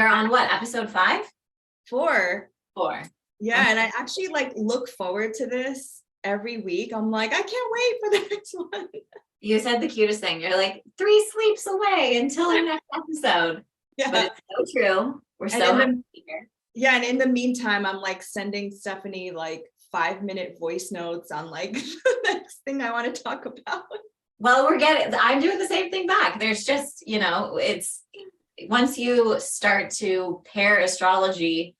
We're on what, episode 5? 4. 4. Yeah, and I actually look forward to this every week. I'm like, I can't wait for the next one. You said the cutest thing. You're like 3 sleeps away until our next episode. Yeah. But it's so true. We're so happy to be here. Yeah, and in the meantime, I'm sending Stephanie 5-minute voice notes on the next thing I want to talk about. Well, I'm doing the same thing back. There's just, it's once you start to pair astrology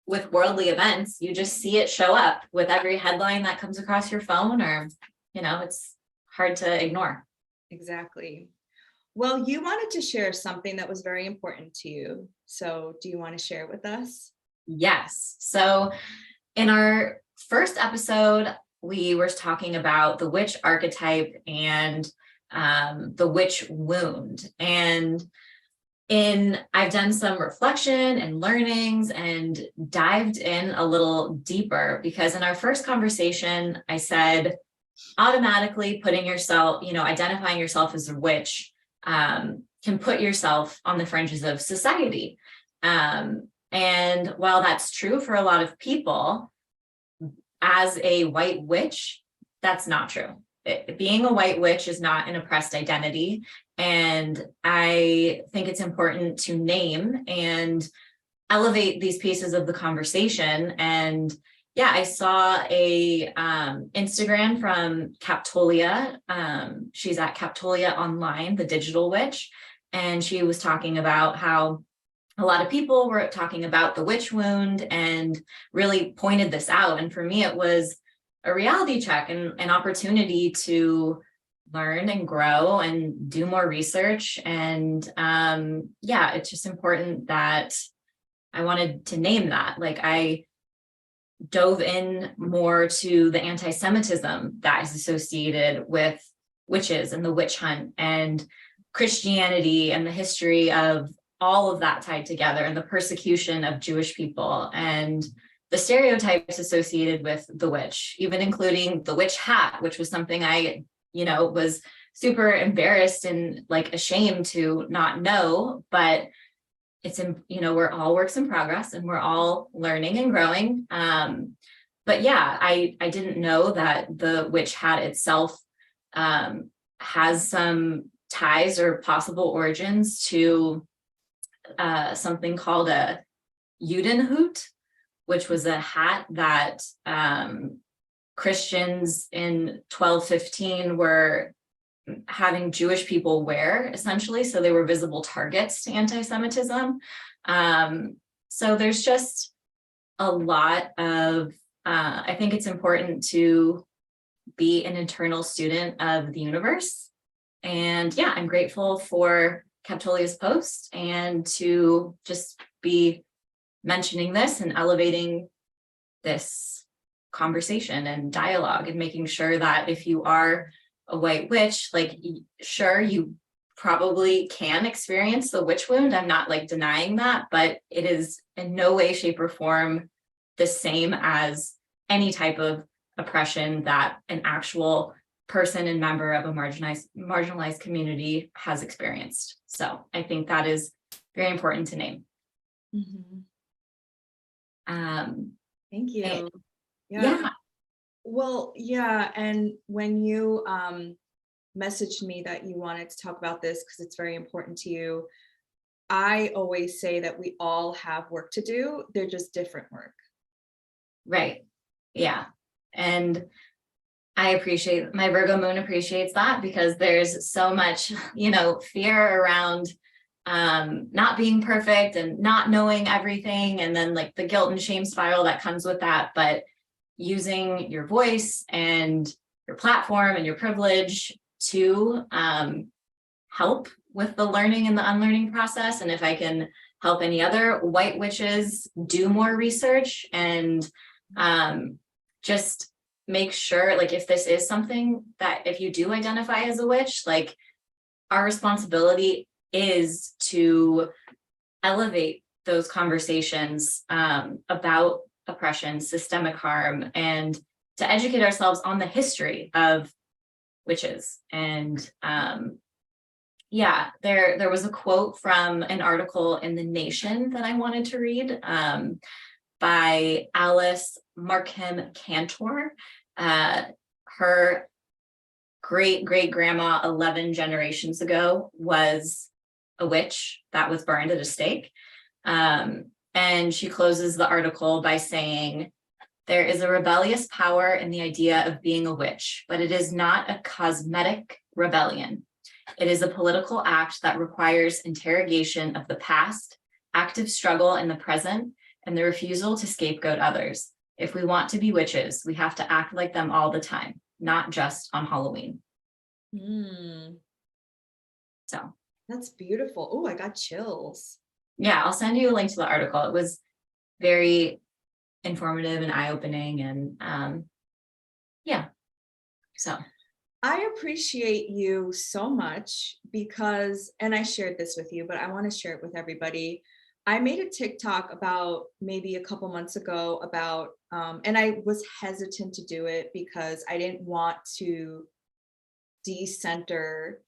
with worldly events, you just see it show up with every headline that comes across your phone, or, it's hard to ignore. Exactly. Well, you wanted to share something that was very important to you. So do you want to share with us? Yes. So in our first episode, we were talking about the witch archetype and the witch wound. And I've done some reflection and learnings and dived in a little deeper, because in our first conversation, I said automatically putting yourself, identifying yourself as a witch can put yourself on the fringes of society. And while that's true for a lot of people, as a white witch, that's not true. Being a white witch is not an oppressed identity. And I think it's important to name and elevate these pieces of the conversation. And yeah, I saw a Instagram from Captolia. She's at Captolia Online, the digital witch. And she was talking about how a lot of people were talking about the witch wound and really pointed this out. And for me, it was a reality check and an opportunity to learn and grow and do more research. And yeah, it's just important that I wanted to name that. I dove in more to the anti-Semitism that is associated with witches and the witch hunt and Christianity and the history of all of that tied together, and the persecution of Jewish people and the stereotypes associated with the witch, even including the witch hat, which was something I, was super embarrassed and ashamed to not know, but it's, we're all works in progress and we're all learning and growing. But yeah, I didn't know that the witch hat itself has some ties or possible origins to something called a Judenhut, which was a hat that Christians in 1215 were having Jewish people wear, essentially. So they were visible targets to anti-Semitism. So there's just a lot of, I think it's important to be an internal student of the universe. And yeah, I'm grateful for Captolia's post and to just be mentioning this and elevating this conversation and dialogue, and making sure that if you are a white witch, sure, you probably can experience the witch wound. I'm not denying that, but it is in no way, shape, or form the same as any type of oppression that an actual person and member of a marginalized community has experienced. So I think that is very important to name. Mm-hmm. Thank you. Yeah. Well, yeah. And when you messaged me that you wanted to talk about this because it's very important to you, I always say that we all have work to do. They're just different work. Right. Yeah. And I appreciate, my Virgo moon appreciates that, because there's so much, fear around not being perfect and not knowing everything. And then the guilt and shame spiral that comes with that. But using your voice and your platform and your privilege to help with the learning and the unlearning process. And if I can help any other white witches do more research and just make sure, if this is something that, if you do identify as a witch, our responsibility is to elevate those conversations about oppression, systemic harm, and to educate ourselves on the history of witches and Yeah, there was a quote from an article in The Nation that I wanted to read, by Alice Markham Cantor. Her great grandma 11 generations ago was a witch that was burned at a stake. And she closes the article by saying, "There is a rebellious power in the idea of being a witch, but it is not a cosmetic rebellion. It is a political act that requires interrogation of the past, active struggle in the present, and the refusal to scapegoat others. If we want to be witches, we have to act like them all the time, not just on Halloween." So That's beautiful. Oh, I got chills. yeah, I'll send you a link to the article. It was very informative and eye-opening, and yeah, so I appreciate you so much because, and I shared this with you, but I want to share it with everybody. I made a TikTok about maybe a couple months ago about, and I was hesitant to do it because I didn't want to decenter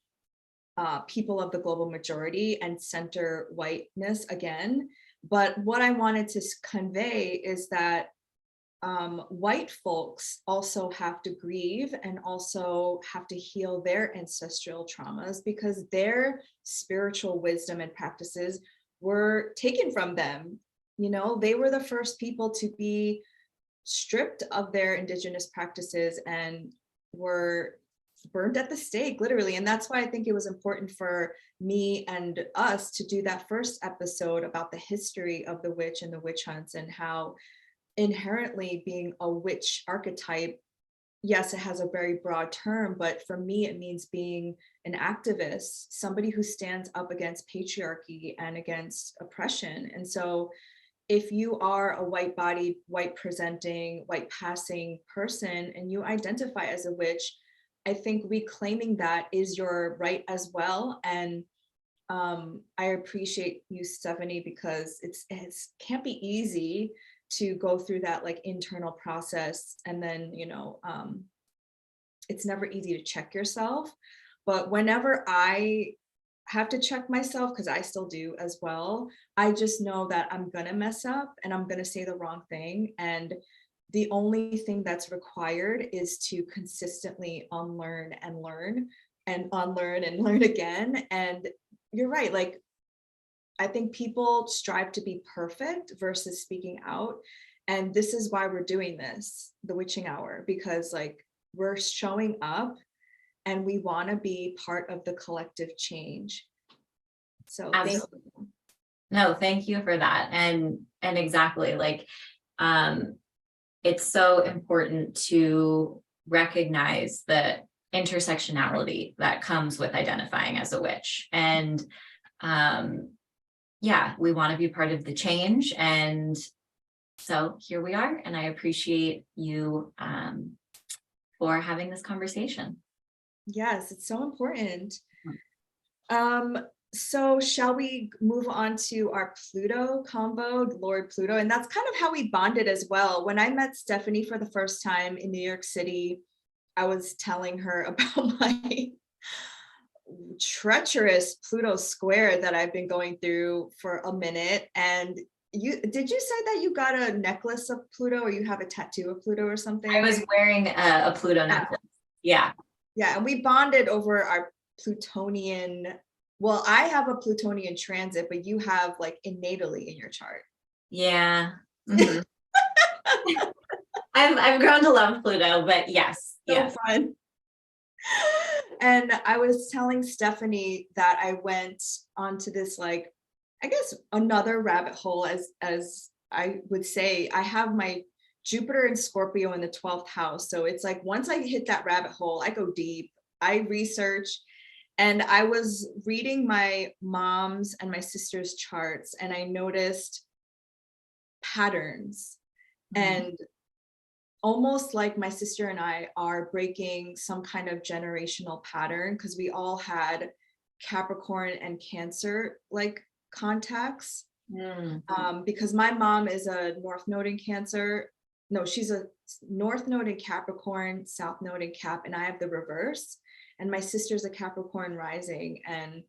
people of the global majority and center whiteness again. But what I wanted to convey is that white folks also have to grieve and also have to heal their ancestral traumas because their spiritual wisdom and practices were taken from them. You know, they were the first people to be stripped of their indigenous practices and were burned at the stake, literally. And that's why I think it was important for me and us to do that first episode about the history of the witch and the witch hunts and how inherently being a witch archetype, yes, it has a very broad term, but for me, it means being an activist, somebody who stands up against patriarchy and against oppression. And so if you are a white-bodied, white-presenting, white-passing person and you identify as a witch, I think reclaiming that is your right as well. And I appreciate you, Stephanie, because it can't be easy to go through that like internal process. And then, you know, it's never easy to check yourself. But whenever I have to check myself, because I still do as well, I just know that I'm gonna mess up and I'm gonna say the wrong thing. And the only thing that's required is to consistently unlearn and learn and unlearn and learn again. And you're right, like, I think people strive to be perfect versus speaking out. And this is why we're doing this, the witching hour, because like we're showing up and we want to be part of the collective change. So thank you. No, thank you for that. And exactly, like it's so important to recognize the intersectionality that comes with identifying as a witch. And yeah, we want to be part of the change. And so here we are. And I appreciate you for having this conversation. Yes, it's so important. So shall we move on to our Pluto combo, Lord Pluto? And that's kind of how we bonded as well. When I met Stephanie for the first time in New York City, I was telling her about my treacherous Pluto square that I've been going through for a minute. And did you say that you got a necklace of Pluto, or you have a tattoo of Pluto or something? I was wearing a Pluto necklace. Yeah. Yeah, and we bonded over our Plutonian. Well, I have a Plutonian transit, but you have like innately in your chart. Yeah. Mm-hmm. I've grown to love Pluto, but yes. So yes. Fun. And I was telling Stephanie that I went onto this, like, I guess another rabbit hole, as I would say. I have my Jupiter and Scorpio in the 12th house. So it's like, once I hit that rabbit hole, I go deep, I research. And I was reading my mom's and my sister's charts, and I noticed patterns. Mm-hmm. And almost like my sister and I are breaking some kind of generational pattern, because we all had Capricorn and Cancer like contacts. Mm-hmm. Because my mom is a North Node in Cancer. No, she's a North Node in Capricorn, South Node in Cap, and I have the reverse. And my sister's a Capricorn rising, and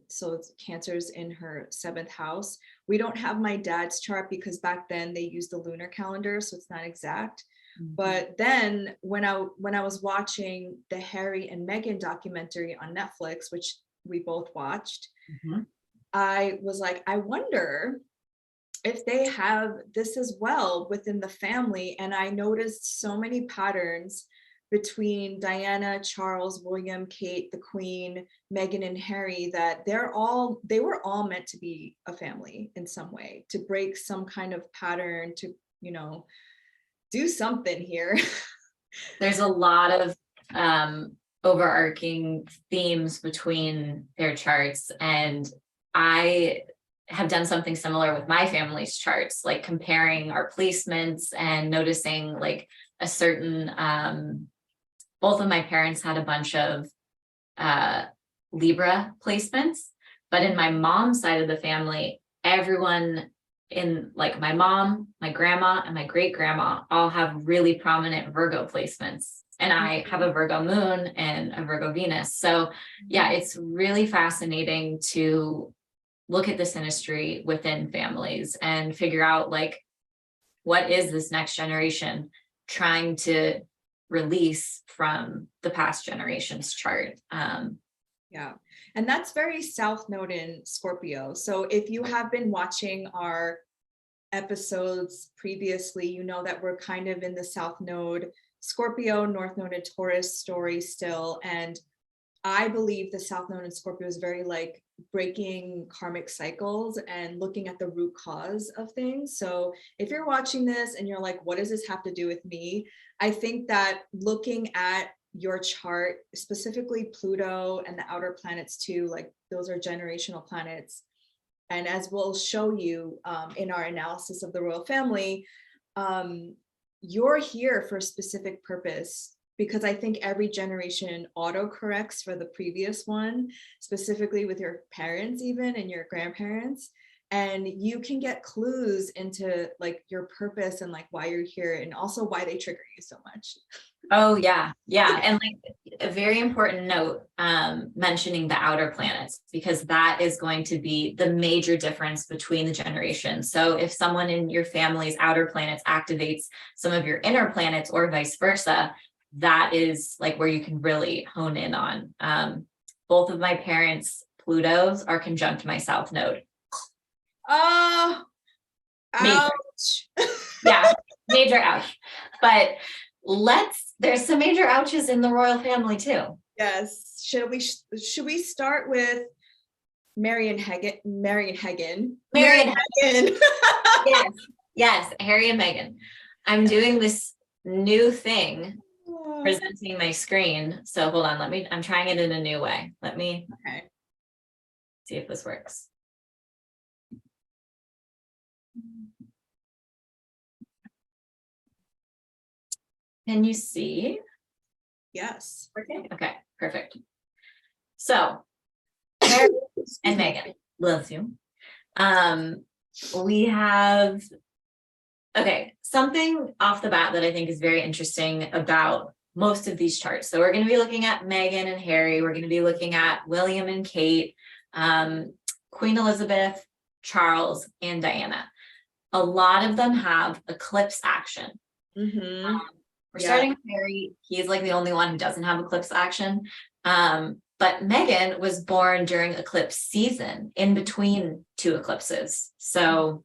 so it's Cancer's in her 7th house. We don't have my dad's chart because back then they used the lunar calendar, so it's not exact. But then when I was watching the Harry and Meghan documentary on Netflix, which we both watched, I was like, I wonder if they have this as well within the family. And I noticed so many patterns between Diana, Charles, William, Kate, the Queen, Meghan, and Harry, that they were all meant to be a family in some way, to break some kind of pattern, to, you know, do something here. There's a lot of overarching themes between their charts, and I have done something similar with my family's charts, like comparing our placements and noticing like a certain both of my parents had a bunch of Libra placements, but in my mom's side of the family, everyone in like my mom, my grandma, and my great grandma all have really prominent Virgo placements. And I have a Virgo moon and a Virgo Venus. So yeah, it's really fascinating to look at the synastry within families and figure out like, what is this next generation trying to release from the past generation's chart? Yeah, and that's very South Node in Scorpio. So if you have been watching our episodes previously, you know that we're kind of in the South Node, Scorpio, North Node, and Taurus story still. And I believe the South Node in Scorpio is very like breaking karmic cycles and looking at the root cause of things. So if you're watching this and you're like, what does this have to do with me? I think that looking at your chart, specifically Pluto and the outer planets too, like those are generational planets. And as we'll show you in our analysis of the royal family, you're here for a specific purpose, because I think every generation auto-corrects for the previous one, specifically with your parents even and your grandparents. And you can get clues into like your purpose and like why you're here, and also why they trigger you so much. Oh yeah. And like a very important note, mentioning the outer planets, because that is going to be the major difference between the generations. So if someone in your family's outer planets activates some of your inner planets or vice versa, that is like where you can really hone in on. Both of my parents' Plutos are conjunct my South Node. Oh, ouch. Yeah, major ouch. But there's some major ouches in the royal family too. Yes. Should we start with Mary and Meghan? Yes, Harry and Meghan. I'm doing this new thing, presenting my screen. So hold on, I'm trying it in a new way. Let me see if this works. Can you see? Yes. Okay, perfect. So, Harry and Meghan, love you. We have, something off the bat that I think is very interesting about most of these charts. So we're going to be looking at Meghan and Harry. We're going to be looking at William and Kate, Queen Elizabeth, Charles, and Diana. A lot of them have eclipse action. We're starting with Harry. He's like the only one who doesn't have eclipse action. But Meghan was born during eclipse season, in between two eclipses. So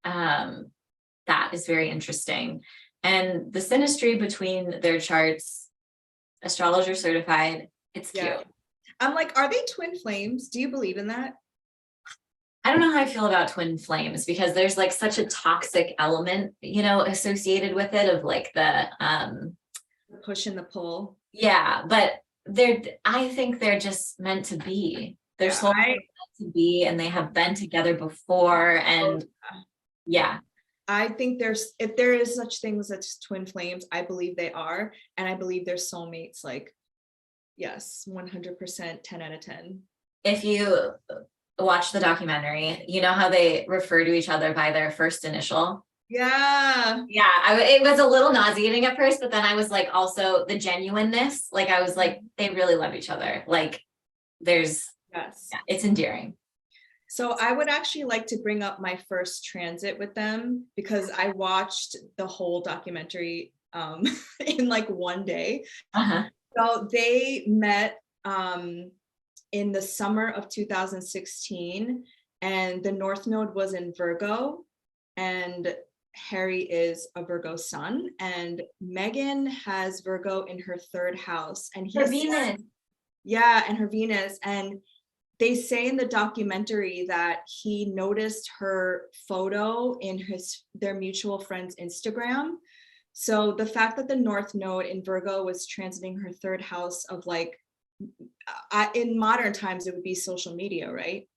that is very interesting. And the synastry between their charts, astrologer certified, it's cute. I'm like, are they twin flames? Do you believe in that? I don't know how I feel about twin flames, because there's like such a toxic element, associated with it, of like the push and the pull. Yeah, but I think they're just meant to be. They're so meant to be, and they have been together before. And I think if there is such things as twin flames, I believe they are. And I believe they're soulmates. Like, yes, 100%, 10 out of 10. If you watch the documentary, you know how they refer to each other by their first initial? Yeah. Yeah, it was a little nauseating at first, but then I was like, also the genuineness, like I was like, they really love each other. Like there's, Yes. yeah, it's endearing. So I would actually like to bring up my first transit with them because I watched the whole documentary in like one day. Uh-huh. So they met in the summer of 2016, and the North Node was in Virgo, and Harry is a Virgo sun, and Meghan has Virgo in her third house, and Her Venus. yeah, and her Venus. And they say in the documentary that he noticed her photo in their mutual friend's Instagram. So the fact that the North Node in Virgo was transiting her third house of like, in modern times, it would be social media, right?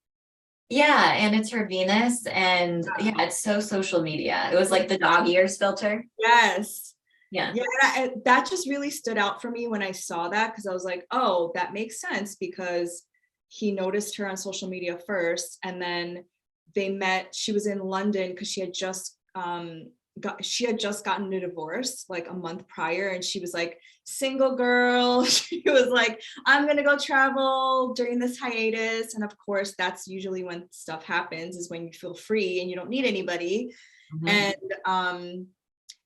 Yeah, and it's her Venus, and yeah, it's so social media. It was like the dog ears filter. Yes. Yeah. Yeah, that just really stood out for me when I saw that, because I was like, oh, that makes sense, because he noticed her on social media first, and then they met. She was in London because she had just gotten a divorce like a month prior, and she was like single girl. She was like, I'm gonna go travel during this hiatus, and of course that's usually when stuff happens, is when you feel free and you don't need anybody.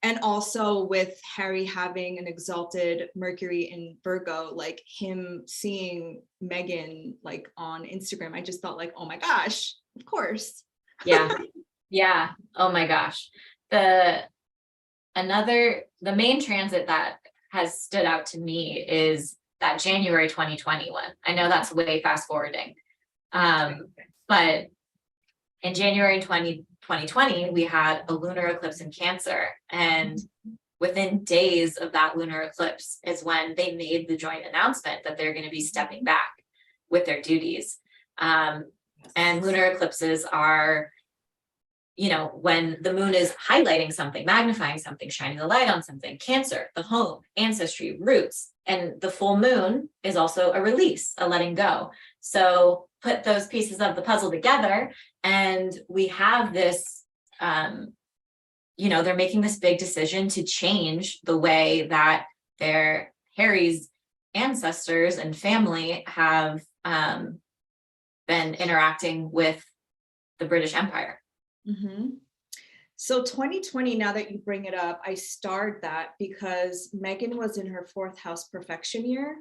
And also with Harry having an exalted Mercury in Virgo, like him seeing Meghan like on Instagram, I just thought like, oh my gosh, of course. Yeah. Yeah. Oh my gosh. The main transit that has stood out to me is that January 2021. I know that's way fast forwarding. But in January 2020, we had a lunar eclipse in Cancer. And within days of that lunar eclipse is when they made the joint announcement that they're going to be stepping back with their duties. And lunar eclipses are, when the moon is highlighting something, magnifying something, shining the light on something. Cancer, the home, ancestry, roots. And the full moon is also a release, a letting go. So put those pieces of the puzzle together, and we have this, they're making this big decision to change the way that Harry's ancestors and family have been interacting with the British Empire. Mm-hmm. So 2020, now that you bring it up, I starred that because Meghan was in her fourth house perfection year.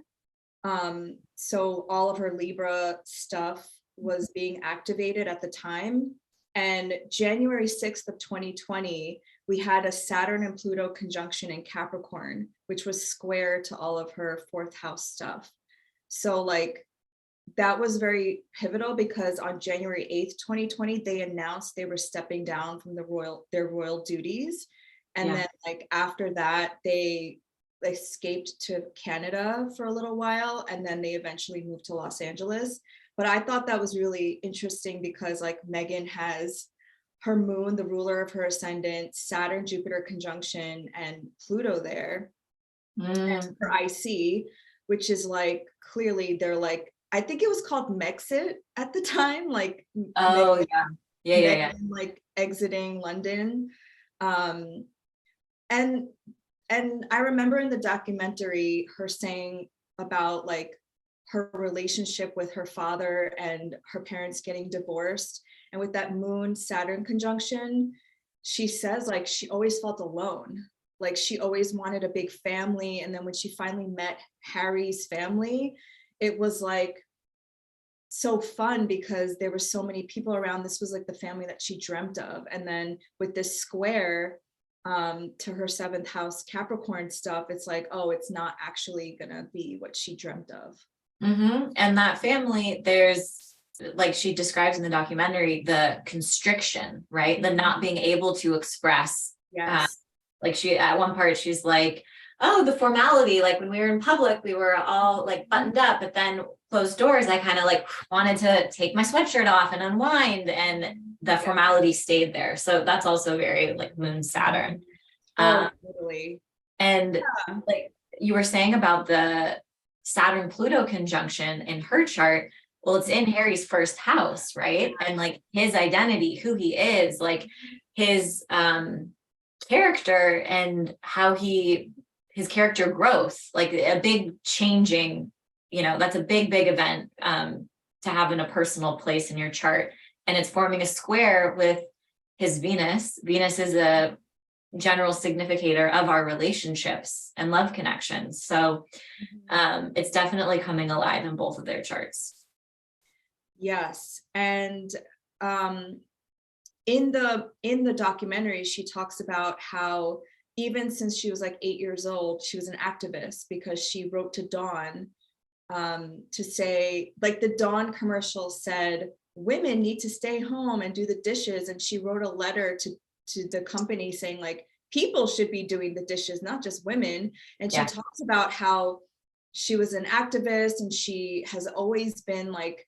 So all of her Libra stuff was being activated at the time. And January 6th of 2020, we had a Saturn and Pluto conjunction in Capricorn, which was square to all of her fourth house stuff. So like, that was very pivotal because on January 8th, 2020, they announced they were stepping down from their royal duties. And then like after that, they escaped to Canada for a little while, and then they eventually moved to Los Angeles. But I thought that was really interesting because like Meghan has her moon, the ruler of her ascendant, Saturn, Jupiter conjunction, and Pluto there. And her IC, which is like, clearly they're like, I think it was called Mexit at the time, like Meghan, like exiting London. And I remember in the documentary her saying about like her relationship with her father and her parents getting divorced. And with that moon Saturn conjunction, she says like she always felt alone. Like she always wanted a big family. And then when she finally met Harry's family, it was like so fun because there were so many people around. This was like the family that she dreamt of. And then with this square to her seventh house Capricorn stuff, it's like, oh, it's not actually gonna be what she dreamt of. And that family, there's, like she describes in the documentary, the constriction, right? The not being able to express. Like she, at one part, she's like, oh, the formality, like when we were in public, we were all like buttoned up, but then closed doors, I kind of like wanted to take my sweatshirt off and unwind, and the formality stayed there. So that's also very like moon Saturn. Totally. And like you were saying about the Saturn Pluto conjunction in her chart, well, it's in Harry's first house, right? And like his identity, who he is, like his character and how his character growth, like a big changing, that's a big event to have in a personal place in your chart. And it's forming a square with his Venus. Venus is a general significator of our relationships and love connections. So it's definitely coming alive in both of their charts. Yes. And in the documentary, she talks about how even since she was like 8 years old, she was an activist because she wrote to Dawn to say, like, the Dawn commercial said, women need to stay home and do the dishes. And she wrote a letter to the company saying, like, people should be doing the dishes, not just women. And she talks about how she was an activist and she has always been, like,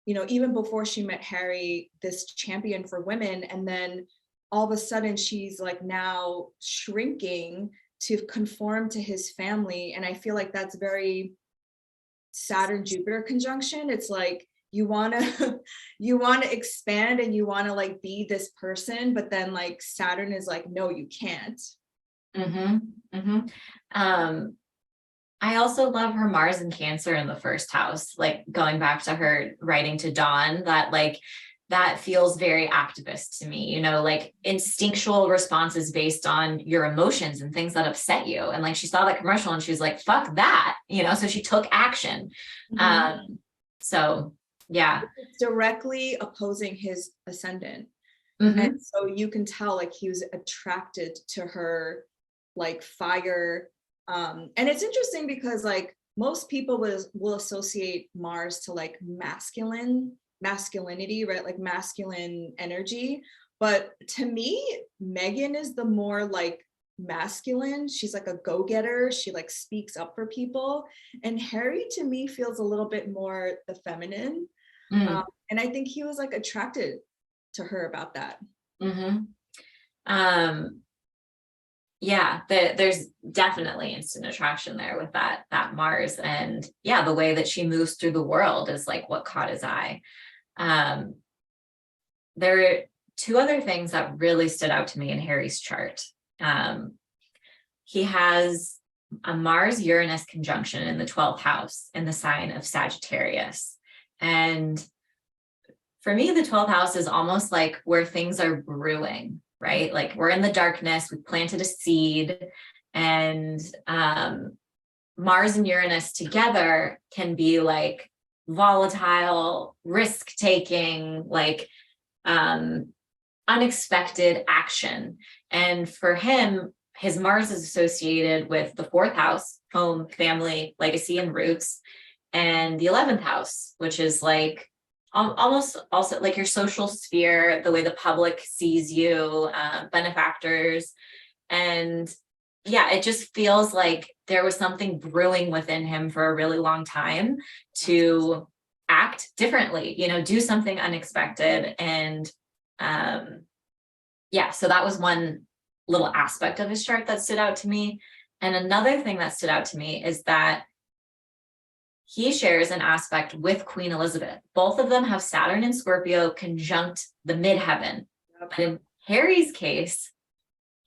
even before she met Harry, this champion for women. And then all of a sudden she's like now shrinking to conform to his family. And I feel like that's very Saturn-Jupiter conjunction. It's like, you want to expand and you want to like be this person, but then like Saturn is like, no, you can't. I also love her Mars and Cancer in the first house, like going back to her writing to Dawn, that like that feels very activist to me, like instinctual responses based on your emotions and things that upset you. And like she saw that commercial and she was like, fuck that, so she took action. So yeah, it's directly opposing his ascendant. And so you can tell like he was attracted to her like fire. And it's interesting because like most people will associate Mars to like masculinity, right? Like masculine energy. But to me, Meghan is the more like masculine. She's like a go-getter. She like speaks up for people. And Harry to me feels a little bit more the feminine. And I think he was like attracted to her about that. Yeah, there's definitely instant attraction there with that Mars. And yeah, the way that she moves through the world is like what caught his eye. There are two other things that really stood out to me in Harry's chart. He has a Mars-Uranus conjunction in the 12th house in the sign of Sagittarius. And for me, the 12th house is almost like where things are brewing, right? Like we're in the darkness, we planted a seed, and Mars and Uranus together can be like volatile, risk-taking, like unexpected action. And for him, his Mars is associated with the 4th house, home, family, legacy, and roots, and the 11th house, which is like almost also like your social sphere, the way the public sees you, benefactors. And yeah, it just feels like there was something brewing within him for a really long time to act differently, do something unexpected. And yeah, so that was one little aspect of his chart that stood out to me. And another thing that stood out to me is that he shares an aspect with Queen Elizabeth. Both of them have Saturn and Scorpio conjunct the midheaven. But in Harry's case,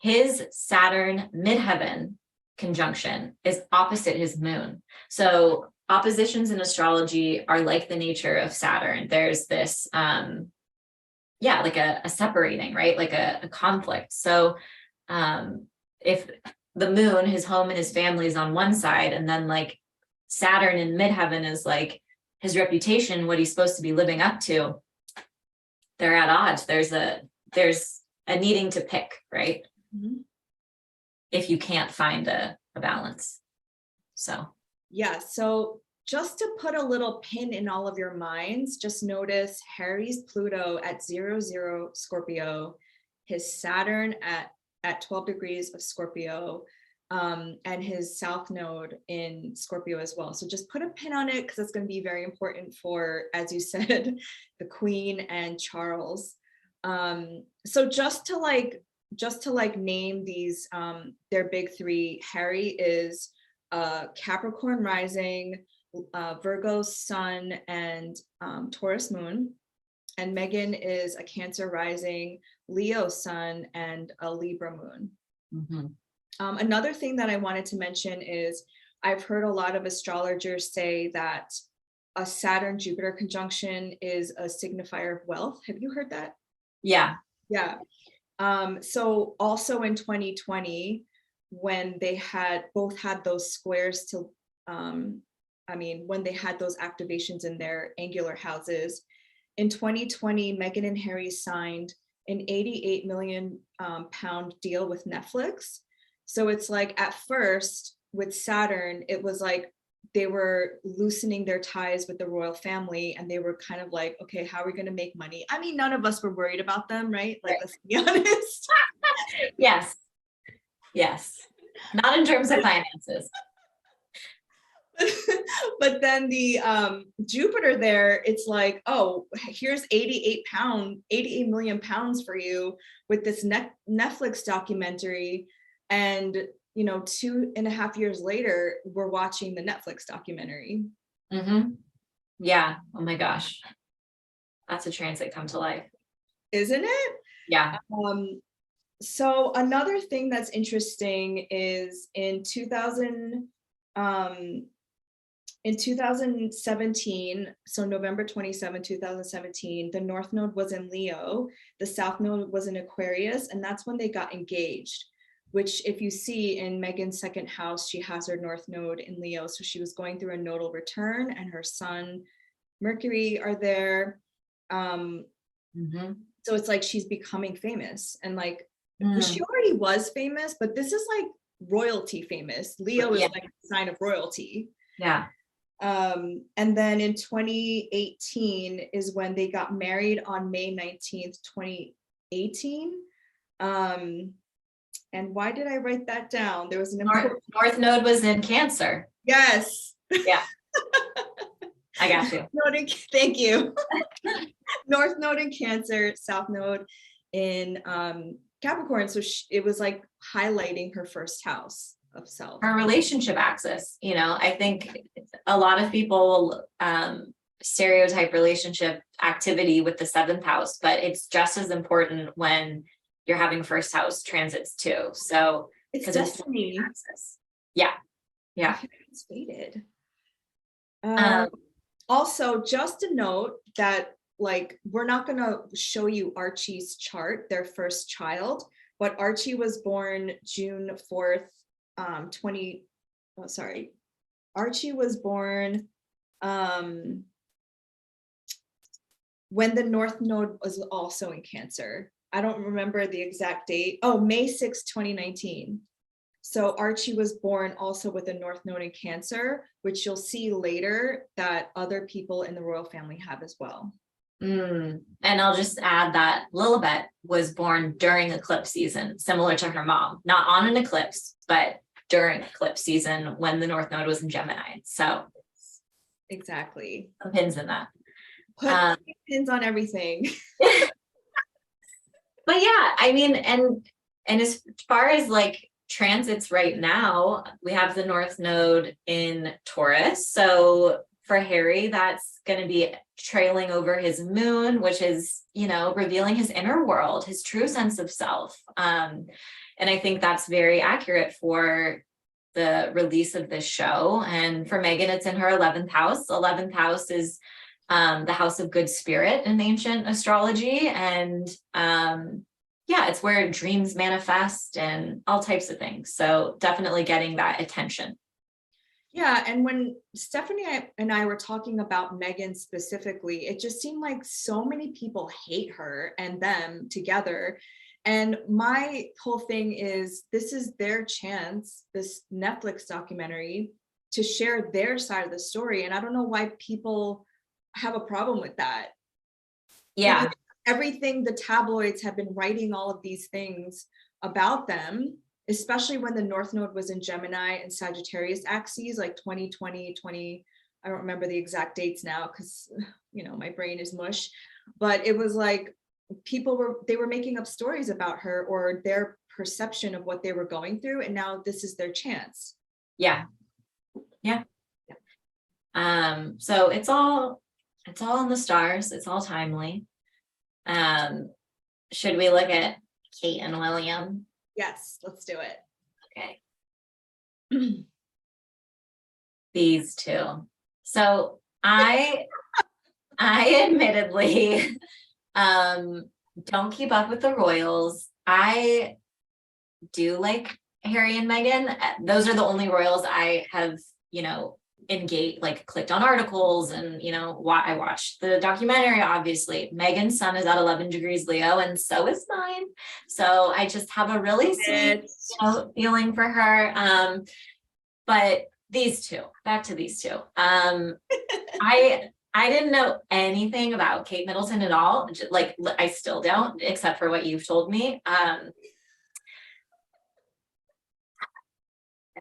his Saturn midheaven conjunction is opposite his moon. So oppositions in astrology are like the nature of Saturn. There's this, like a separating, right? Like a conflict. So if the moon, his home and his family is on one side, and then like Saturn in midheaven is like his reputation, what he's supposed to be living up to, they're at odds. There's a needing to pick, right? If you can't find a balance. So yeah, so just to put a little pin in all of your minds, just notice Harry's Pluto at 0 Scorpio, his Saturn at 12 degrees of Scorpio, and his South Node in Scorpio as well. So just put a pin on it because it's going to be very important for, as you said, the Queen and Charles. So just to name these, their big three, Harry is Capricorn rising, Virgo Sun, and Taurus Moon. And Meghan is a Cancer rising, Leo Sun, and a Libra Moon. Mhm. Another thing that I wanted to mention is I've heard a lot of astrologers say that a Saturn Jupiter conjunction is a signifier of wealth. Have you heard that? Yeah. Yeah. So also in 2020, when they had both had those squares to, when they had those activations in their angular houses, in 2020, Meghan and Harry signed an 88 million pound deal with Netflix. So it's like at first with Saturn, it was like they were loosening their ties with the royal family and they were kind of like, okay, how are we going to make money? I mean, none of us were worried about them, right? Like, let's be honest. Yes. Yes. Not in terms of finances. But then the Jupiter there, it's like, oh, here's 88 million pounds for you with this Netflix documentary. And, 2.5 years later, we're watching the Netflix documentary. Mm-hmm. Yeah. Oh my gosh. That's a transit come to life. Isn't it? Yeah. So another thing that's interesting is in 2017, so November 27, 2017, the North Node was in Leo, the South Node was in Aquarius, and that's when they got engaged, which if you see in Meghan's second house, she has her North Node in Leo. So she was going through a nodal return and her Sun, Mercury are there. Mm-hmm. So it's like she's becoming famous and like, she already was famous, but this is like royalty famous. Leo is like a sign of royalty. Yeah. And then in 2018 is when they got married on May 19th, 2018. And why did I write that down? There was an North Node was in Cancer. Yes. Yeah. I got you. Thank you. North Node in Cancer, South Node in Capricorn. So it was like highlighting her first house of self. Her relationship axis, I think a lot of people stereotype relationship activity with the seventh house, but it's just as important when you're having first house transits too. So it's destiny. Yeah. Yeah. It's fated. Also, just a note that like, we're not going to show you Archie's chart, their first child, but Archie was born June 4th, Archie was born when the North Node was also in Cancer. I don't remember the exact date. Oh, May 6, 2019. So Archie was born also with a North Node in Cancer, which you'll see later that other people in the royal family have as well. And I'll just add that Lilibet was born during eclipse season, similar to her mom, not on an eclipse, but during eclipse season when the North Node was in Gemini. So exactly. Some pins in that. Put pins on everything. But yeah, I mean, and as far as like transits right now, we have the North Node in Taurus. So for Harry, that's going to be trailing over his moon, which is, revealing his inner world, his true sense of self. And I think that's very accurate for the release of this show. And for Meghan, it's in her 11th house. 11th house is the house of good spirit in ancient astrology. And it's where dreams manifest and all types of things. So definitely getting that attention. Yeah, and when Stephanie and I were talking about Meghan specifically, it just seemed like so many people hate her and them together. And my whole thing is, this is their chance, this Netflix documentary, to share their side of the story. And I don't know why people have a problem with that. Yeah. Because everything, the tabloids have been writing all of these things about them, especially when the North Node was in Gemini and Sagittarius axes, like 2020, I don't remember the exact dates now because, my brain is mush, but it was like they were making up stories about her or their perception of what they were going through. And now this is their chance. Yeah. So it's all in the stars. It's all timely. Should we look at Kate and William? Yes, let's do it. Okay. These two. So I admittedly don't keep up with the royals. I do like Harry and Meghan. Those are the only royals I have, engaged, like clicked on articles, and I watched the documentary. Obviously, Meghan's sun is at 11 degrees Leo, and so is mine. So I just have a really sweet, feeling for her. But these two, back to these two. I didn't know anything about Kate Middleton at all. Like, I still don't, except for what you've told me.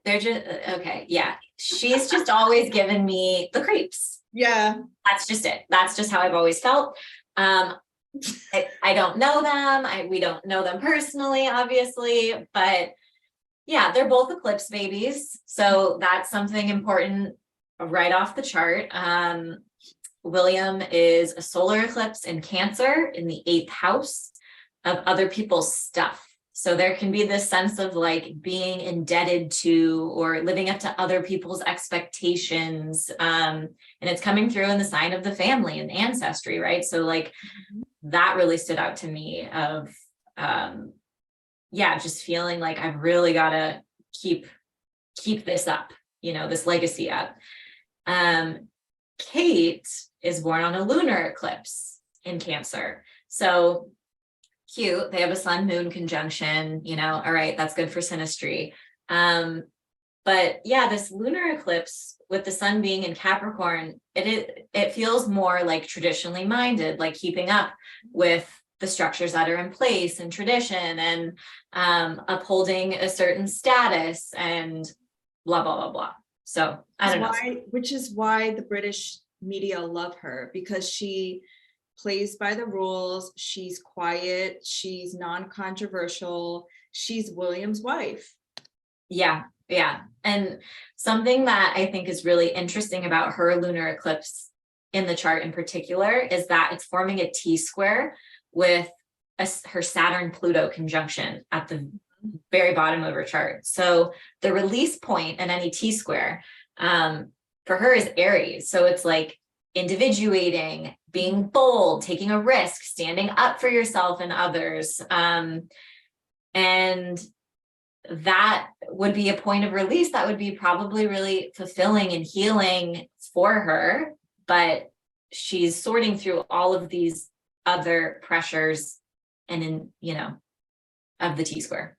They're just okay. Yeah, she's just always given me the creeps. Yeah, that's just it. That's just how I've always felt. I don't know them. We don't know them personally, obviously, but yeah, they're both eclipse babies, so that's something important right off the chart. William is a solar eclipse in Cancer in the 8th house of other people's stuff. So there can be this sense of like being indebted to or living up to other people's expectations. And it's coming through in the sign of the family and ancestry, right? So like that really stood out to me of, just feeling like I've really got to keep this up, this legacy up. Kate is born on a lunar eclipse in Cancer. So cute. They have a sun moon conjunction, all right, that's good for synastry. But yeah, this lunar eclipse with the sun being in Capricorn, it feels more like traditionally minded, like keeping up with the structures that are in place and tradition, and upholding a certain status and blah, blah, blah, blah. So I don't know. Which is why the British media love her, because she plays by the rules. She's quiet. She's non-controversial. She's William's wife. Yeah. Yeah. And something that I think is really interesting about her lunar eclipse in the chart in particular is that it's forming a T-square with her Saturn-Pluto conjunction at the very bottom of her chart. So the release point in any T-square for her is Aries. So it's like individuating, being bold, taking a risk, standing up for yourself and others. And that would be a point of release that would be probably really fulfilling and healing for her. But she's sorting through all of these other pressures and of the T-square.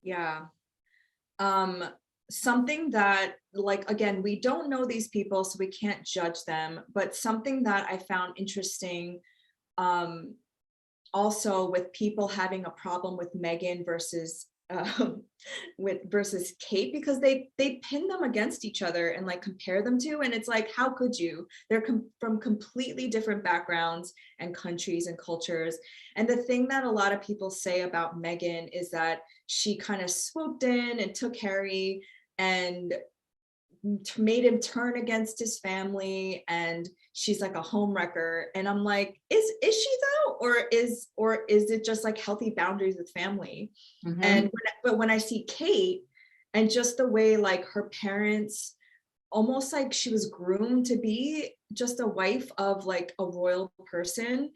Yeah. Something that, like, again, we don't know these people, so we can't judge them, but something that I found interesting, also with people having a problem with Meghan versus Kate, because they pin them against each other and like compare them to, and it's like, how could you? They're from completely different backgrounds and countries and cultures. And the thing that a lot of people say about Meghan is that she kind of swooped in and took Harry and made him turn against his family, and she's like a homewrecker. And I'm like, is she though, or is it just like healthy boundaries with family? And but when I see Kate and just the way like her parents, almost like she was groomed to be just a wife of like a royal person.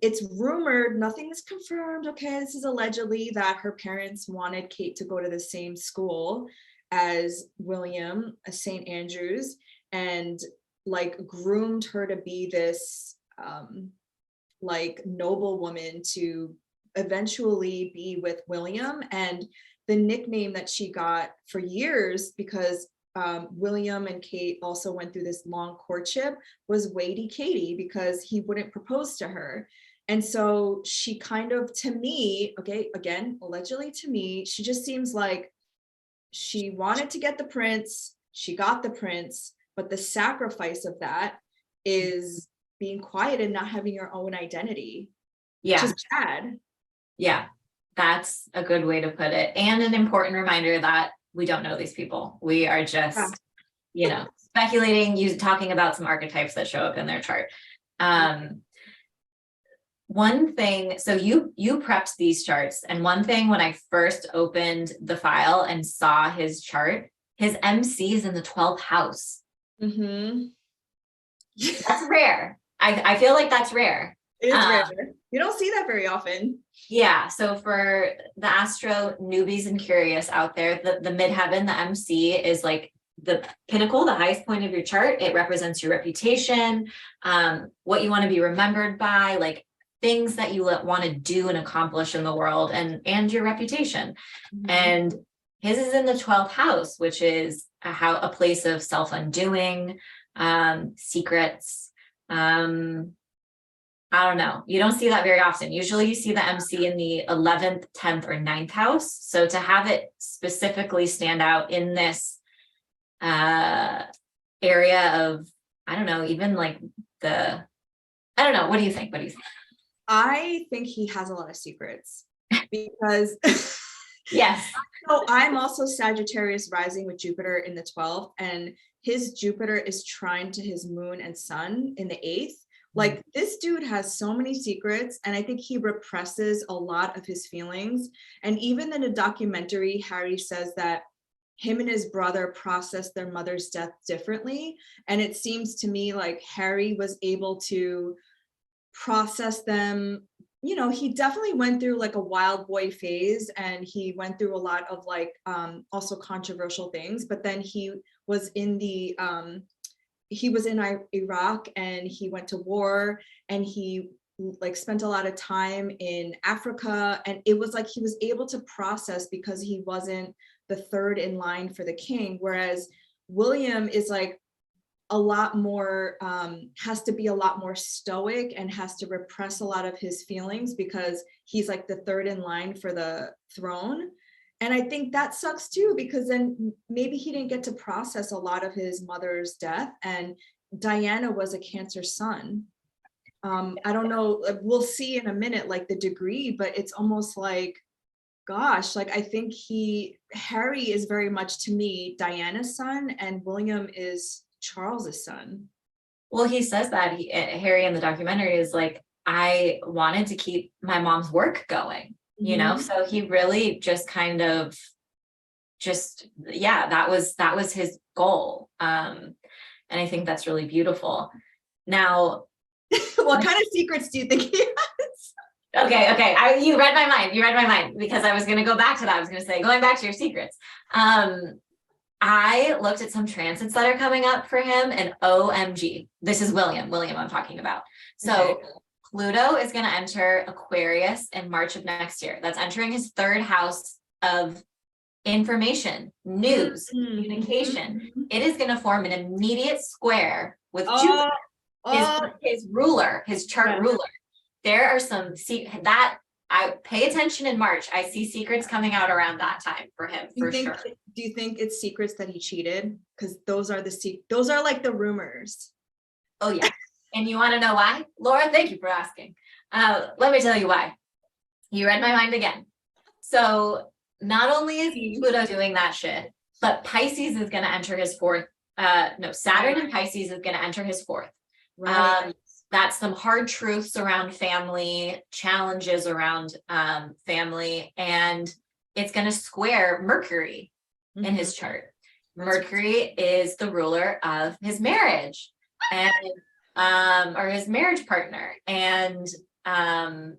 It's rumored, nothing is confirmed, okay, this is allegedly, that her parents wanted Kate to go to the same school as William, St. Andrews, and like groomed her to be this like noble woman to eventually be with William. And the nickname that she got for years, because William and Kate also went through this long courtship, was Waity Katie, because he wouldn't propose to her. And so she kind of, to me, okay, again, allegedly to me, she just seems like she wanted to get the prince, she got the prince, but the sacrifice of that is being quiet and not having your own identity. Yeah. Which is bad. Yeah, that's a good way to put it. And an important reminder that we don't know these people. We are just, speculating, talking about some archetypes that show up in their chart. one thing, so you prepped these charts, and one thing when I first opened the file and saw his chart, his MC is in the 12th house. Mm-hmm. That's rare. I feel like that's rare. It is rare. You don't see that very often. Yeah. So for the astro newbies and curious out there, the midheaven, the MC is like the pinnacle, the highest point of your chart. It represents your reputation, what you want to be remembered by, like things that you want to do and accomplish in the world, and your reputation. Mm-hmm. And his is in the 12th house, which is a place of self-undoing, secrets. I don't know. You don't see that very often. Usually you see the MC in the 11th, 10th, or 9th house. So to have it specifically stand out in this area of, I don't know, even like I don't know. What do you think? I think he has a lot of secrets because yes. So I'm also Sagittarius rising with Jupiter in the 12th, and his Jupiter is trine to his moon and sun in the 8th. Like, this dude has so many secrets, and I think he represses a lot of his feelings. And even in a documentary, Harry says that him and his brother processed their mother's death differently. And it seems to me like Harry was able to process them. You know, he definitely went through like a wild boy phase, and he went through a lot of like also controversial things. But then he was in Iraq, and he went to war, and he like spent a lot of time in Africa, and it was like he was able to process because he wasn't the third in line for the king, whereas William is like a lot more has to be a lot more stoic and has to repress a lot of his feelings because he's like the third in line for the throne. And I think that sucks too, because then maybe he didn't get to process a lot of his mother's death. And Diana was a Cancer sun. I don't know, we'll see in a minute, like the degree, but it's almost like, gosh, like I think Harry is very much to me, Diana's son, and William is Charles's son. Well, he says that Harry in the documentary is like, I wanted to keep my mom's work going. You know, so he really just kind of that was his goal. And I think that's really beautiful. Now, what kind of secrets do you think he has? Okay. You read my mind because I was going to go back to that. I was going to say, going back to your secrets. I looked at some transits that are coming up for him, and OMG, this is William I'm talking about. So okay. Pluto is going to enter Aquarius in March of next year. That's entering his third house of information, news, communication. It is going to form an immediate square with Jupiter, his ruler, his chart ruler. There are some that I pay attention in March. I see secrets coming out around that time for him, sure. Do you think it's secrets that he cheated? Because those are like the rumors. Oh yeah. And you want to know why? Laura, thank you for asking. Let me tell you why. You read my mind again. So not only is Pluto doing that shit, but Pisces is going to enter his fourth. Saturn and Pisces is going to enter his fourth. Right. That's some hard truths around family, challenges around family, and it's going to square Mercury in his chart. Mercury is the ruler of his marriage and or his marriage partner. And that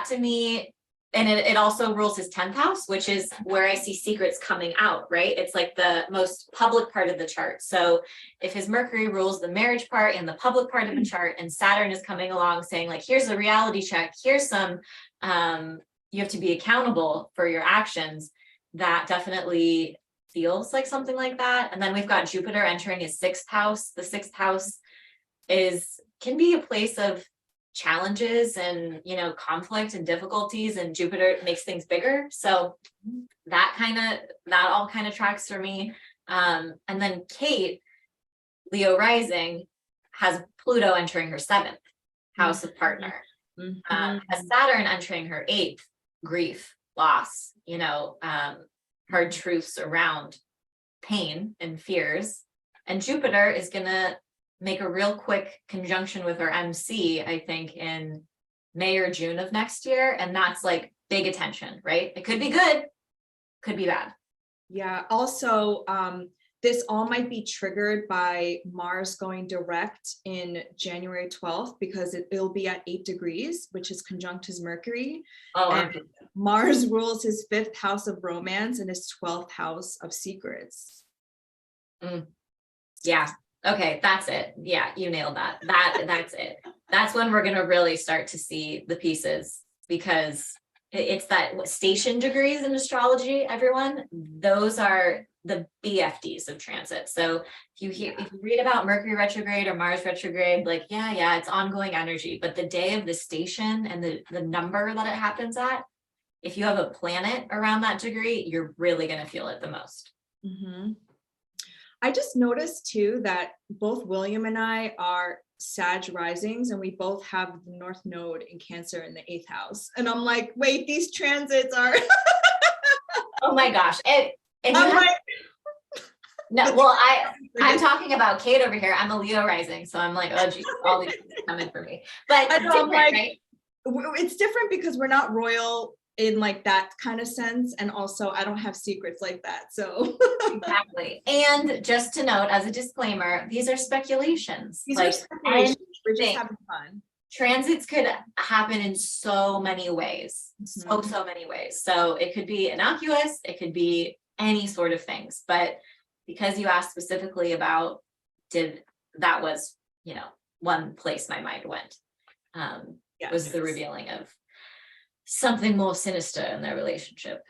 to me, and it also rules his 10th house, which is where I see secrets coming out, right? It's like the most public part of the chart. So if his Mercury rules the marriage part and the public part of the chart, and Saturn is coming along saying like, here's a reality check, here's some, you have to be accountable for your actions, that definitely feels like something like that. And then we've got Jupiter entering his 6th house. The 6th house can be a place of challenges and, you know, conflict and difficulties, and Jupiter makes things bigger. So that all kind of tracks for me. And then Kate, Leo rising, has Pluto entering her 7th house of partner. Has Saturn entering her 8th, grief, loss, you know, hard truths around pain and fears. And Jupiter is going to make a real quick conjunction with our MC, I think in May or June of next year. And that's like big attention, right? It could be good, could be bad. Yeah. Also, this all might be triggered by Mars going direct in January 12th, because it'll be at 8 degrees, which is conjunct his Mercury. Oh, and Mars rules his 5th house of romance and his 12th house of secrets. Yeah. Okay. That's it. Yeah. You nailed that. That's it. That's when we're going to really start to see the pieces, because it's that station degrees in astrology, everyone. Those are the BFDs of transit. So if you read about Mercury retrograde or Mars retrograde, like, yeah, it's ongoing energy, but the day of the station and the number that it happens at, if you have a planet around that degree, you're really going to feel it the most. Mm-hmm. I just noticed too that both William and I are Sag risings, and we both have the North Node in Cancer in the 8th house. And I'm like, wait, these transits are. Oh my gosh. No, well, I'm talking about Kate over here. I'm a Leo rising, so I'm like, oh geez, all these things coming for me. But I know, I'm like, right? It's different because we're not royal in like that kind of sense, and also I don't have secrets like that, so. Exactly. And just to note, as a disclaimer, these are speculations. These are speculations. We're just having fun. Transits could happen in so many ways, so many ways. So it could be innocuous, it could be any sort of things, but because you asked specifically about, that was, one place my mind went, was the revealing of something more sinister in their relationship.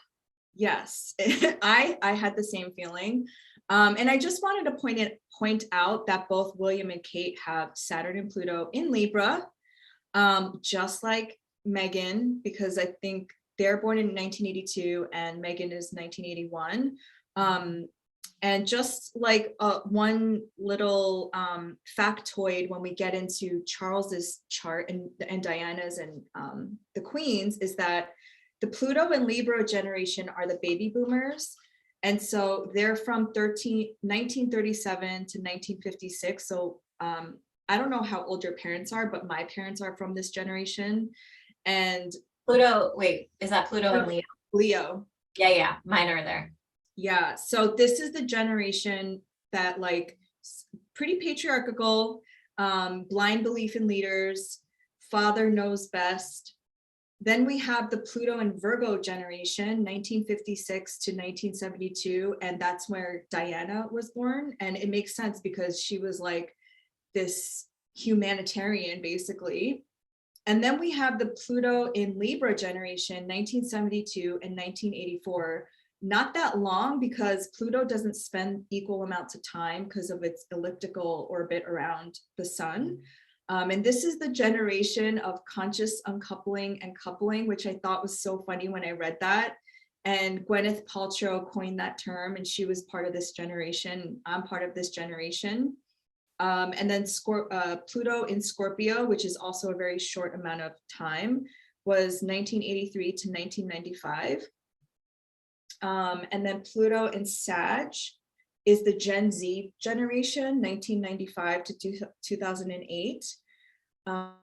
Yes, I had the same feeling. And I just wanted to point out that both William and Kate have Saturn and Pluto in Libra, just like Meghan, because I think they're born in 1982 and Meghan is 1981. And just like one little factoid when we get into Charles's chart and Diana's and the Queen's, is that the Pluto and Libra generation are the baby boomers. And so they're from 1937 to 1956. So I don't know how old your parents are, but my parents are from this generation. And Pluto, wait, is that Pluto and Leo? Leo. Yeah, mine are there. Yeah, so this is the generation that like pretty patriarchal, blind belief in leaders, father knows best. Then we have the Pluto and Virgo generation, 1956 to 1972, and that's where Diana was born. And it makes sense because she was like this humanitarian, basically. And then we have the Pluto in Libra generation, 1972 and 1984. Not that long, because Pluto doesn't spend equal amounts of time because of its elliptical orbit around the sun. And this is the generation of conscious uncoupling and coupling, which I thought was so funny when I read that. And Gwyneth Paltrow coined that term, and she was part of this generation. I'm part of this generation. And then Pluto in Scorpio, which is also a very short amount of time, was 1983 to 1995. And then Pluto in Sag is the Gen Z generation, 1995 to 2008. Uh-oh.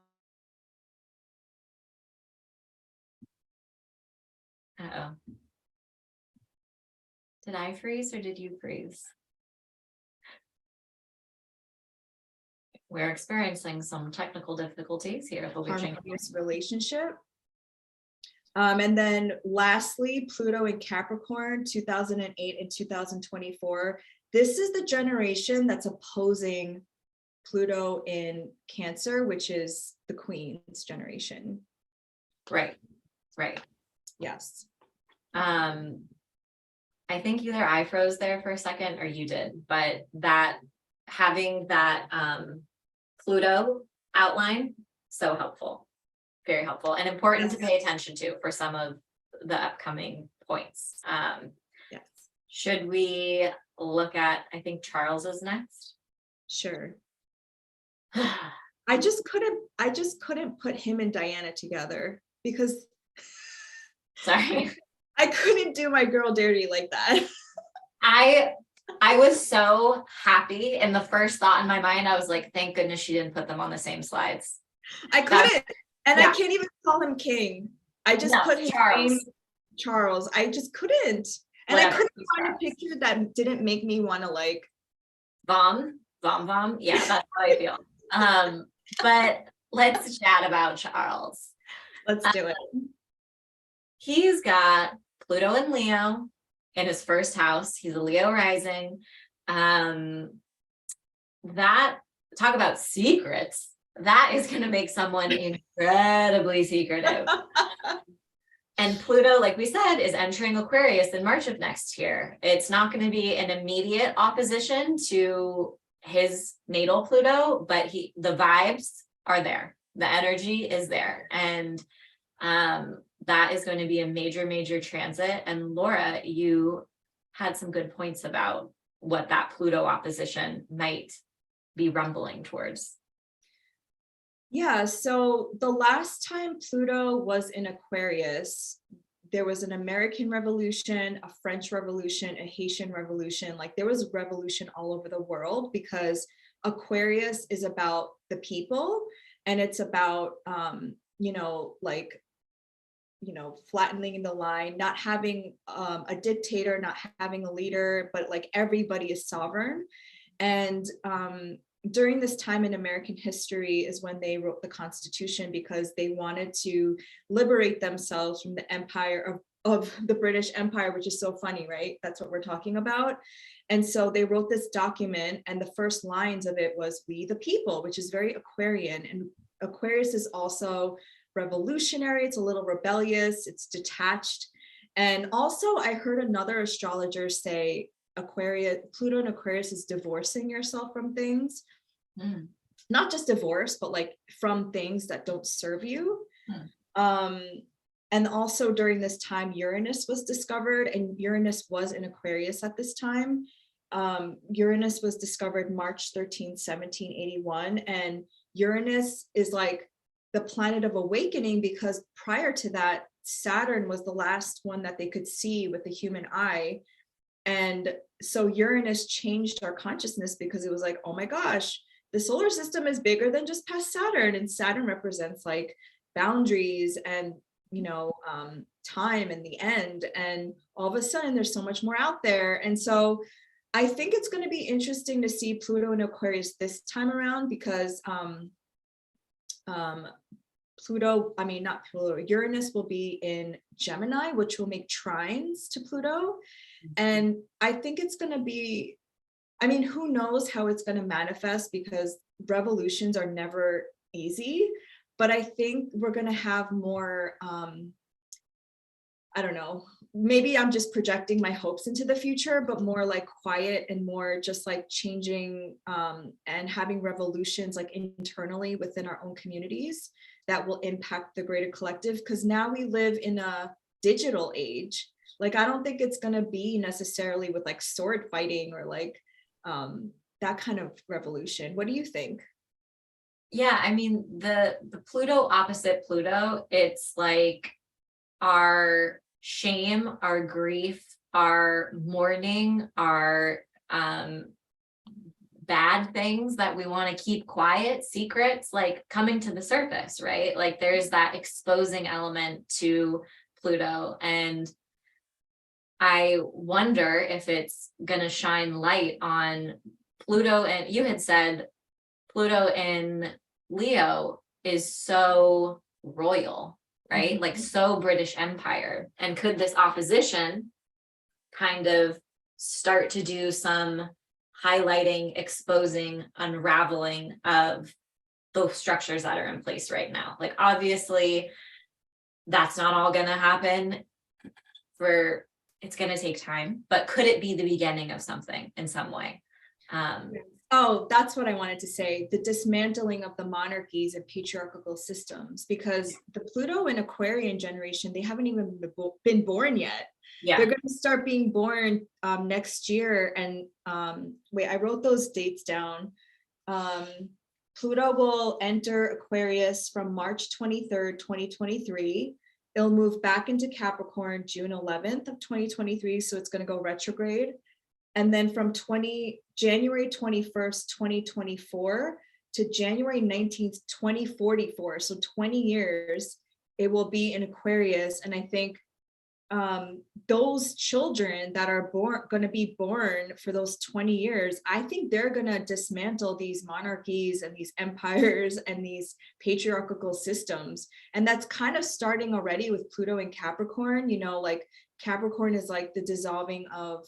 Did I freeze or did you freeze? We're experiencing some technical difficulties here. Harmonious relationship. And then lastly, Pluto in Capricorn, 2008 and 2024. This is the generation that's opposing Pluto in Cancer, which is the Queen's generation. Right. Yes. I think either I froze there for a second or you did, but that having that Pluto outline, so helpful, very helpful and important to pay attention to for some of the upcoming points. Yes. Should we look at, I think Charles is next. Sure. I just couldn't put him and Diana together because sorry. I couldn't do my girl dirty like that. I I was so happy. And the first thought in my mind, I was like, thank goodness she didn't put them on the same slides. I That's, couldn't, and I yeah, can't even call him King. I just no, put his name, Charles, Charles. I just couldn't. And I whatever. couldn't He's find a Charles. picture that didn't make me want to like, Vom. Yeah, that's how I feel. But let's chat about Charles. let's do it. He's got Pluto and Leo in his first house. He's a Leo rising. That, talk about secrets, that is going to make someone incredibly secretive. And Pluto, like we said, is entering Aquarius in March of next year. It's not going to be an immediate opposition to his natal Pluto, but the vibes are there. The energy is there. And that is going to be a major, major transit. And Laura, you had some good points about what that Pluto opposition might be rumbling towards. Yeah, so the last time Pluto was in Aquarius, there was an American Revolution, a French Revolution, a Haitian Revolution. Like there was revolution all over the world because Aquarius is about the people, and it's about, flattening the line, not having a dictator, not having a leader, but like everybody is sovereign. And during this time in American history is when they wrote the Constitution, because they wanted to liberate themselves from the empire of the British Empire, which is so funny, right? That's what we're talking about. And so they wrote this document, and the first lines of it was "We the people," which is very Aquarian. And Aquarius is also revolutionary, it's a little rebellious, it's detached. And also I heard another astrologer say Pluto and Aquarius is divorcing yourself from things. Not just divorce, but like from things that don't serve you. And also during this time, Uranus was discovered, and Uranus was in Aquarius at this time. Uranus was discovered March 13th, 1781. And Uranus is like the planet of awakening, because prior to that, Saturn was the last one that they could see with the human eye. And so Uranus changed our consciousness, because it was like, oh my gosh, the solar system is bigger than just past Saturn. And Saturn represents like boundaries and, time and the end. And all of a sudden there's so much more out there. And so I think it's going to be interesting to see Pluto in Aquarius this time around, because Uranus will be in Gemini, which will make trines to Pluto. And I think it's going to be, who knows how it's going to manifest, because revolutions are never easy. But I think we're going to have more, I don't know, maybe I'm just projecting my hopes into the future, but more like quiet and more just like changing and having revolutions like internally within our own communities that will impact the greater collective. Because now we live in a digital age. Like, I don't think it's going to be necessarily with like sword fighting or like that kind of revolution. What do you think? Yeah, the Pluto opposite Pluto, it's like our shame, our grief, our mourning, our bad things that we want to keep quiet, secrets, like coming to the surface, right? Like there's that exposing element to Pluto. And I wonder if it's going to shine light on Pluto. And you had said Pluto in Leo is so royal, right? Mm-hmm. Like so British Empire. And could this opposition kind of start to do some highlighting, exposing, unraveling of those structures that are in place right now? Like, obviously, that's not all going to happen. It's going to take time, but could it be the beginning of something in some way? Oh, that's what I wanted to say. The dismantling of the monarchies and patriarchal systems, because the Pluto and Aquarian generation, they haven't even been born yet. Yeah. They're going to start being born next year. And wait, I wrote those dates down. Pluto will enter Aquarius from March 23rd, 2023. It'll move back into Capricorn June 11th of 2023. So it's going to go retrograde. And then from January 21st, 2024 to January 19th, 2044, so 20 years, it will be in Aquarius. And I think those children that are going to be born for those 20 years, I think they're going to dismantle these monarchies and these empires and these patriarchal systems. And that's kind of starting already with Pluto and Capricorn. You know, like Capricorn is like the dissolving of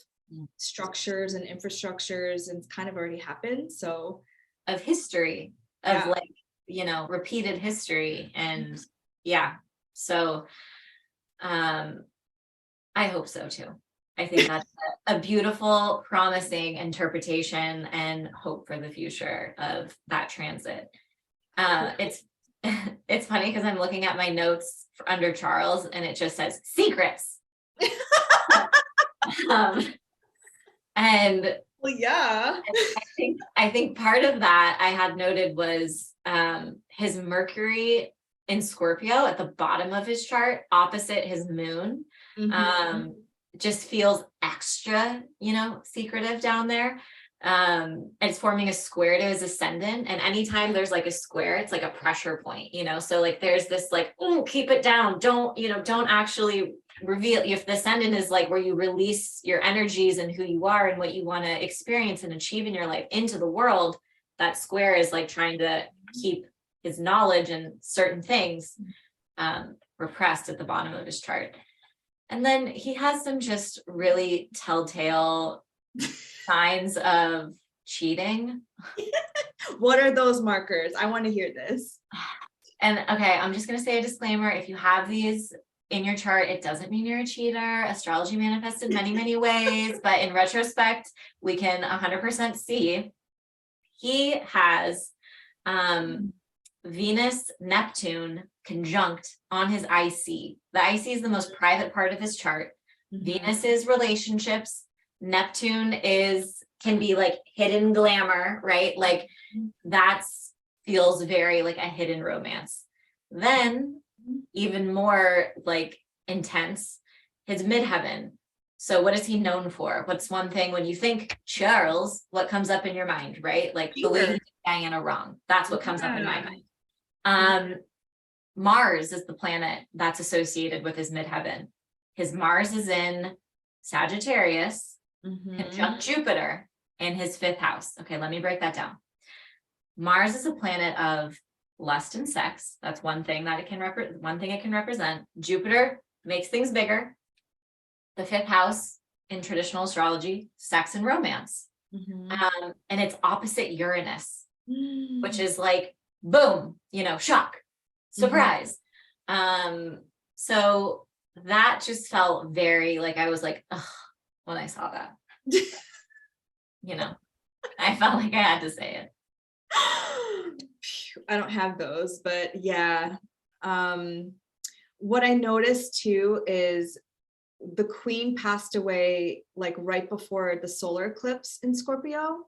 structures and infrastructures, and it's kind of already happened. So of history, of like, you know, repeated history. And so I hope so too. I think that's a beautiful, promising interpretation and hope for the future of that transit. It's funny because I'm looking at my notes under Charles and it just says secrets. And well, yeah, I think part of that I had noted was his Mercury in Scorpio at the bottom of his chart, opposite his moon. Just feels extra, you know, secretive down there. It's forming a square to his ascendant, and anytime there's like a square, it's like a pressure point, you know. So like there's this like, oh, keep it down, don't actually reveal. If the ascendant is like where you release your energies and who you are and what you want to experience and achieve in your life into the world, that square is like trying to keep his knowledge and certain things repressed at the bottom of his chart. And then he has some just really telltale signs of cheating. What are those markers? I want to hear this. And okay, I'm just going to say a disclaimer. If you have these in your chart, it doesn't mean you're a cheater. Astrology manifests in many, many ways, but in retrospect, we can 100% see he has Venus, Neptune conjunct on his IC. The IC is the most private part of his chart. Venus is relationships. Neptune can be like hidden glamour, right? Like that's feels very like a hidden romance. Then even more like intense, his midheaven. So what is he known for? What's one thing when you think Charles, what comes up in your mind, right? Like the way he did Diana wrong. That's what comes up in my mind. Mars is the planet that's associated with his midheaven. His Mars is in Sagittarius, conjunct Jupiter in his 5th house. Okay, let me break that down. Mars is a planet of lust and sex. That's one thing that it can represent. Jupiter makes things bigger. The 5th house in traditional astrology, sex and romance. And it's opposite Uranus, which is like, boom, you know, shock, surprise. So that just felt very like, I was like, ugh, when I saw that, you know, I felt like I had to say it. I don't have those, but yeah. What I noticed too is the queen passed away like right before the solar eclipse in Scorpio.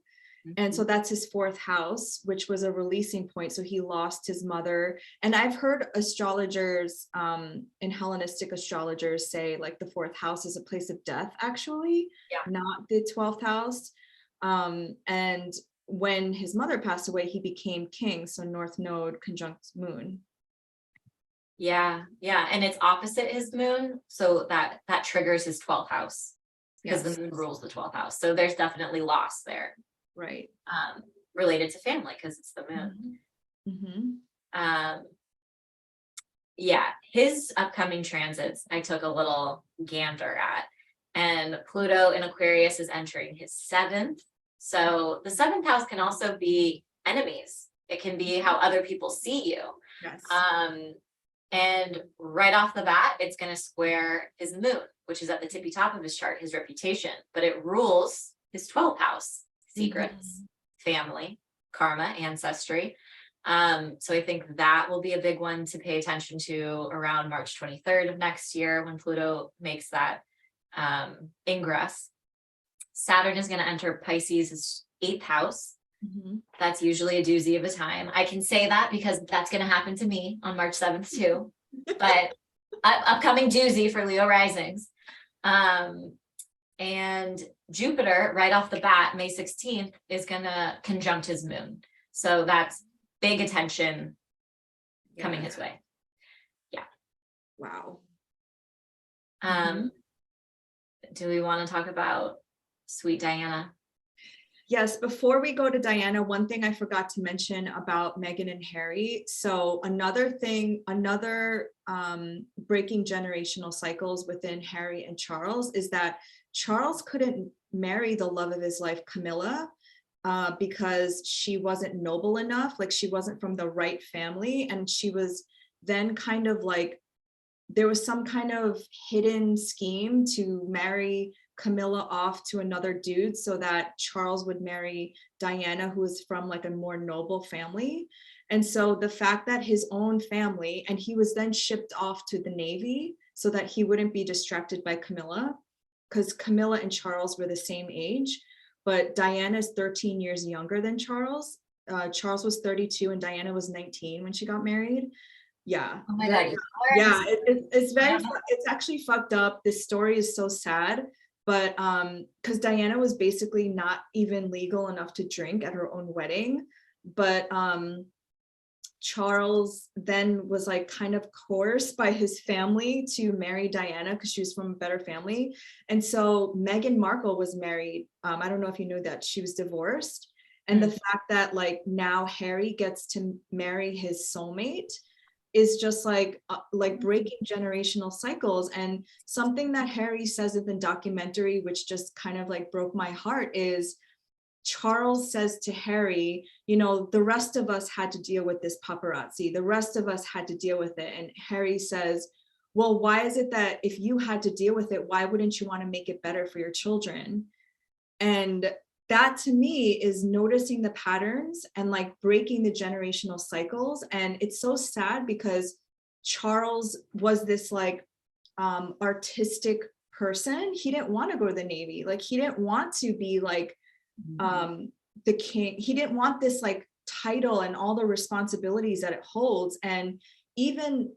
And so that's his 4th house, which was a releasing point. So he lost his mother. And I've heard astrologers and Hellenistic astrologers say like the 4th house is a place of death, actually, not the 12th house. And when his mother passed away, he became king. So North Node conjunct Moon. Yeah. And it's opposite his moon. So that triggers his 12th house because the moon rules the 12th house. So there's definitely loss there. Right. Related to family because it's the moon. His upcoming transits I took a little gander at, and Pluto in Aquarius is entering his 7th. So the 7th house can also be enemies. It can be how other people see you. And right off the bat, it's going to square his moon, which is at the tippy top of his chart, his reputation, but it rules his 12th house. Secrets, family, karma, ancestry. So I think that will be a big one to pay attention to around March 23rd of next year when Pluto makes that ingress. Saturn is going to enter Pisces' 8th house. That's usually a doozy of a time. I can say that because that's going to happen to me on March 7th too. But upcoming doozy for Leo risings. And Jupiter, right off the bat, May 16th, is going to conjunct his moon. So that's big attention coming his way. Yeah. Wow. Do we want to talk about sweet Diana? Yes, before we go to Diana, one thing I forgot to mention about Meghan and Harry. So another thing, breaking generational cycles within Harry and Charles is that Charles couldn't marry the love of his life, Camilla, because she wasn't noble enough, like she wasn't from the right family. And she was then kind of like, there was some kind of hidden scheme to marry Camilla off to another dude so that Charles would marry Diana, who was from like a more noble family. And so the fact that his own family, and he was then shipped off to the Navy so that he wouldn't be distracted by Camilla, because Camilla and Charles were the same age, but Diana is 13 years younger than Charles. Charles was 32 and Diana was 19 when she got married. Yeah. Oh my God. Yeah, it's very, it's actually fucked up. This story is so sad, but because Diana was basically not even legal enough to drink at her own wedding, but Charles then was like kind of coerced by his family to marry Diana because she was from a better family. And so Meghan Markle was married. I don't know if you knew that she was divorced. And the fact that like now Harry gets to marry his soulmate is just like breaking generational cycles. And something that Harry says in the documentary, which just kind of like broke my heart, is Charles says to Harry, you know, the rest of us had to deal with this paparazzi. The rest of us had to deal with it. And Harry says, well, why is it that if you had to deal with it, why wouldn't you want to make it better for your children? And that to me is noticing the patterns and like breaking the generational cycles. And it's so sad because Charles was this like artistic person. He didn't want to go to the Navy. Like he didn't want to be like the king. He didn't want this like title and all the responsibilities that it holds. And even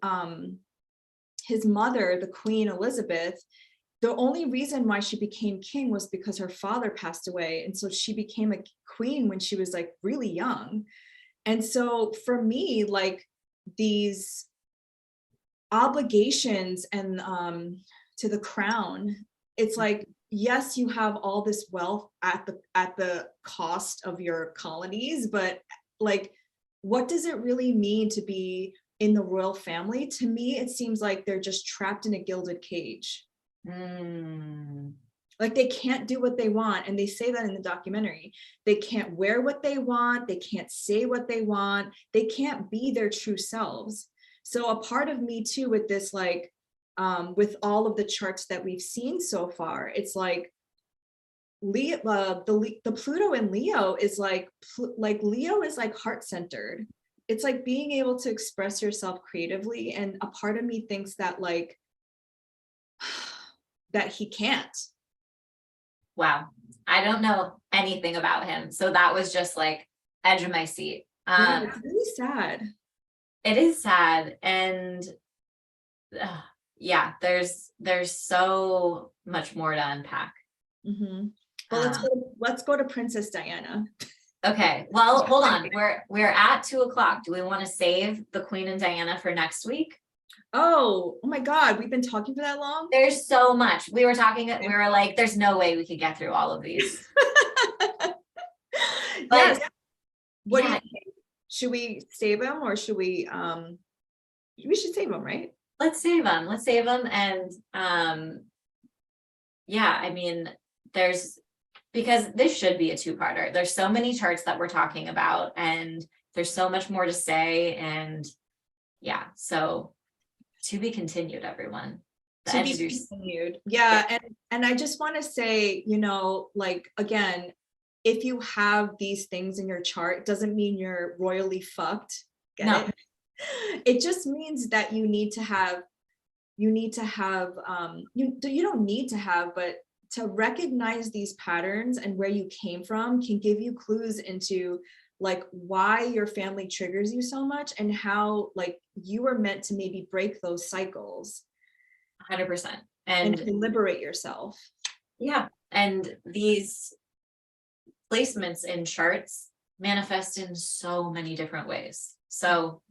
his mother, the Queen Elizabeth, the only reason why she became king was because her father passed away. And so she became a queen when she was like really young. And so for me, like these obligations and to the crown, it's like, yes, you have all this wealth at the cost of your colonies, but like, what does it really mean to be in the royal family? To me, it seems like they're just trapped in a gilded cage. Like they can't do what they want. And they say that in the documentary. They can't wear what they want. They can't say what they want. They can't be their true selves. So a part of me too, with this, like, with all of the charts that we've seen so far, it's like Leo, the Pluto in Leo is like Leo is like heart-centered. It's like being able to express yourself creatively. And a part of me thinks that like, that he can't. Wow. I don't know anything about him. So that was just like edge of my seat. Yeah, it's really sad. It is sad. And yeah, there's so much more to unpack. Well, let's go to Princess Diana. Okay. Well, hold on. We're at 2:00. Do we want to save the Queen and Diana for next week? Oh my God, we've been talking for that long? There's so much. We were like, there's no way we could get through all of these. Yes. What do you think? Should we save them or should we should save them, right? Let's save them. And yeah, I mean, because this should be a two-parter. There's so many charts that we're talking about and there's so much more to say. And yeah, so to be continued, everyone. To be continued. Yeah. And I just want to say, you know, like, again, if you have these things in your chart, doesn't mean you're royally fucked. Get it? It just means that you need to have, you don't need to have, but to recognize these patterns and where you came from can give you clues into like why your family triggers you so much and how like you were meant to maybe break those cycles. 100%. And to liberate yourself. Yeah. And these placements in charts manifest in so many different ways. So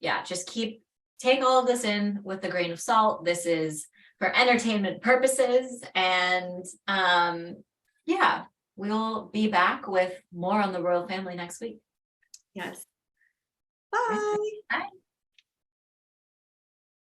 yeah, just take all of this in with a grain of salt. This is for entertainment purposes. And yeah, we'll be back with more on the royal family next week. Yes. Bye. Bye.